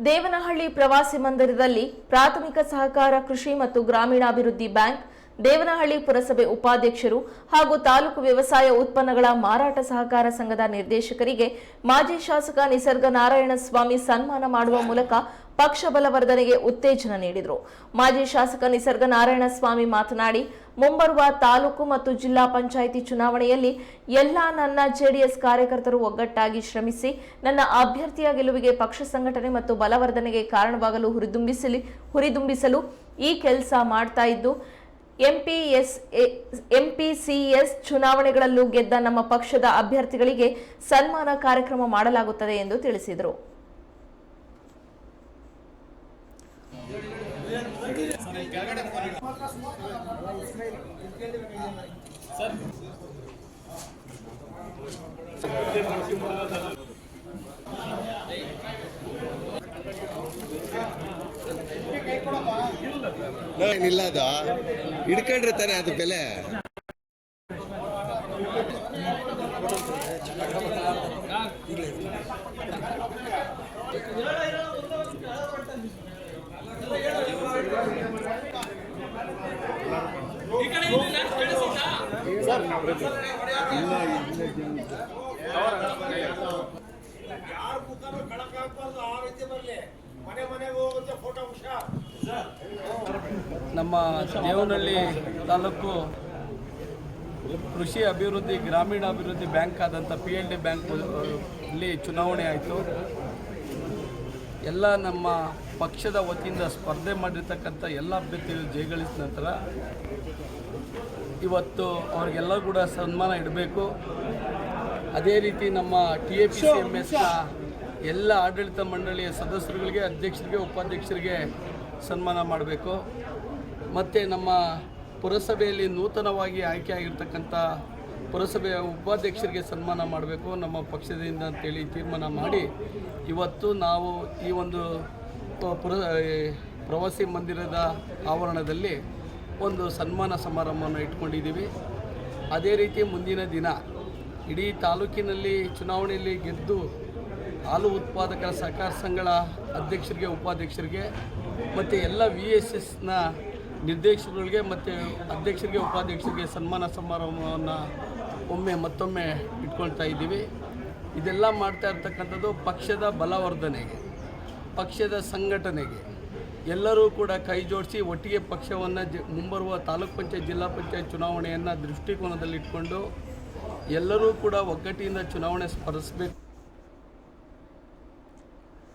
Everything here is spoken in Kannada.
ದೇವನಹಳ್ಳಿ ಪ್ರವಾಸಿ ಮಂದಿರದಲ್ಲಿ ಪ್ರಾಥಮಿಕ ಸಹಕಾರ ಕೃಷಿ ಮತ್ತು ಗ್ರಾಮೀಣಾಭಿವೃದ್ಧಿ ಬ್ಯಾಂಕ್, ದೇವನಹಳ್ಳಿ ಪುರಸಭೆ ಉಪಾಧ್ಯಕ್ಷರು ಹಾಗೂ ತಾಲೂಕು ವ್ಯವಸಾಯ ಉತ್ಪನ್ನಗಳ ಮಾರಾಟ ಸಹಕಾರ ಸಂಘದ ನಿರ್ದೇಶಕರಿಗೆ ಮಾಜಿ ಶಾಸಕ ನಿಸರ್ಗ ನಾರಾಯಣಸ್ವಾಮಿ ಸನ್ಮಾನ ಮಾಡುವ ಮೂಲಕ ಪಕ್ಷ ಬಲವರ್ಧನೆಗೆ ಉತ್ತೇಜನ ನೀಡಿದರು. ಮಾಜಿ ಶಾಸಕ ನಿಸರ್ಗ ನಾರಾಯಣಸ್ವಾಮಿ ಮಾತನಾಡಿ, ಮುಂಬರುವ ತಾಲೂಕು ಮತ್ತು ಜಿಲ್ಲಾ ಪಂಚಾಯಿತಿ ಚುನಾವಣೆಯಲ್ಲಿ ಎಲ್ಲಾ ನನ್ನ ಜೆಡಿಎಸ್ ಕಾರ್ಯಕರ್ತರು ಒಗ್ಗಟ್ಟಾಗಿ ಶ್ರಮಿಸಿ ನನ್ನ ಅಭ್ಯರ್ಥಿಯ ಗೆಲುವಿಗೆ ಪಕ್ಷ ಸಂಘಟನೆ ಮತ್ತು ಬಲವರ್ಧನೆಗೆ ಕಾರಣವಾಗಲು ಹುರಿದುಂಬಿಸಲು ಈ ಕೆಲಸ ಮಾಡ್ತಾ ಇದ್ದು, ಎಂಪಿಸಿಎಸ್ ಚುನಾವಣೆಗಳಲ್ಲೂ ಗೆದ್ದ ನಮ್ಮ ಪಕ್ಷದ ಅಭ್ಯರ್ಥಿಗಳಿಗೆ ಸನ್ಮಾನ ಕಾರ್ಯಕ್ರಮ ಮಾಡಲಾಗುತ್ತದೆ ಎಂದು ತಿಳಿಸಿದರು. ಏನಿಲ್ಲ, ಅದು ಹಿಡ್ಕೊಂಡ್ರೆ ತಾನೆ ಅದು ಬೆಲೆ. ನಮ್ಮ ದೇವನಹಳ್ಳಿ ತಾಲೂಕು ಕೃಷಿ ಅಭಿವೃದ್ಧಿ ಗ್ರಾಮೀಣಾಭಿವೃದ್ಧಿ ಬ್ಯಾಂಕ್ ಆದಂಥ PLD ಬ್ಯಾಂಕ್ ಇಲ್ಲಿ ಚುನಾವಣೆ ಆಯಿತು. ಎಲ್ಲ ನಮ್ಮ ಪಕ್ಷದ ವತಿಯಿಂದ ಸ್ಪರ್ಧೆ ಮಾಡಿರ್ತಕ್ಕಂಥ ಎಲ್ಲ ಅಭ್ಯರ್ಥಿಗಳು ಜಯಗಳಿಸಿದ ನಂತರ ಇವತ್ತು ಅವ್ರಿಗೆಲ್ಲ ಕೂಡ ಸನ್ಮಾನ ಇಡಬೇಕು. ಅದೇ ರೀತಿ ನಮ್ಮ TAPCMSನ ಎಲ್ಲ ಆಡಳಿತ ಮಂಡಳಿಯ ಸದಸ್ಯರುಗಳಿಗೆ, ಅಧ್ಯಕ್ಷರಿಗೆ, ಉಪಾಧ್ಯಕ್ಷರಿಗೆ ಸನ್ಮಾನ ಮಾಡಬೇಕು. ಮತ್ತು ನಮ್ಮ ಪುರಸಭೆಯಲ್ಲಿ ನೂತನವಾಗಿ ಆಯ್ಕೆಯಾಗಿರ್ತಕ್ಕಂಥ ಪುರಸಭೆಯ ಉಪಾಧ್ಯಕ್ಷರಿಗೆ ಸನ್ಮಾನ ಮಾಡಬೇಕು ನಮ್ಮ ಪಕ್ಷದಿಂದ ಅಂತೇಳಿ ತೀರ್ಮಾನ ಮಾಡಿ ಇವತ್ತು ನಾವು ಈ ಒಂದು ಪ್ರವಾಸಿ ಮಂದಿರದ ಆವರಣದಲ್ಲಿ ಒಂದು ಸನ್ಮಾನ ಸಮಾರಂಭವನ್ನು ಇಟ್ಕೊಂಡಿದ್ದೀವಿ. ಅದೇ ರೀತಿ ಮುಂದಿನ ದಿನ ಇಡೀ ತಾಲೂಕಿನಲ್ಲಿ ಚುನಾವಣೆಯಲ್ಲಿ ಗೆದ್ದು ಹಾಲು ಉತ್ಪಾದಕರ ಸಹಕಾರ ಸಂಘಗಳ ಅಧ್ಯಕ್ಷರಿಗೆ, ಉಪಾಧ್ಯಕ್ಷರಿಗೆ ಮತ್ತು ಎಲ್ಲ VSSನ ನಿರ್ದೇಶಕರಿಗೆ ಮತ್ತು ಅಧ್ಯಕ್ಷರಿಗೆ, ಉಪಾಧ್ಯಕ್ಷರಿಗೆ ಸನ್ಮಾನ ಸಮಾರಂಭವನ್ನು ಮತ್ತೊಮ್ಮೆ ಇಟ್ಕೊಳ್ತಾ ಇದ್ದೀವಿ. ಇದೆಲ್ಲ ಮಾಡ್ತಾ ಇರ್ತಕ್ಕಂಥದ್ದು ಪಕ್ಷದ ಬಲವರ್ಧನೆಗೆ, ಪಕ್ಷದ ಸಂಘಟನೆಗೆ. ಎಲ್ಲರೂ ಕೂಡ ಕೈ ಜೋಡಿಸಿ ಒಟ್ಟಿಗೆ ಪಕ್ಷವನ್ನು ಮುಂಬರುವ ತಾಲೂಕು ಪಂಚಾಯತ್, ಜಿಲ್ಲಾ ಪಂಚಾಯತ್ ಚುನಾವಣೆಯನ್ನು ದೃಷ್ಟಿಕೋನದಲ್ಲಿಟ್ಕೊಂಡು ಎಲ್ಲರೂ ಕೂಡ ಒಗ್ಗಟ್ಟಿನಿಂದ ಚುನಾವಣೆ ಸ್ಪರ್ಧಿಸಬೇಕು.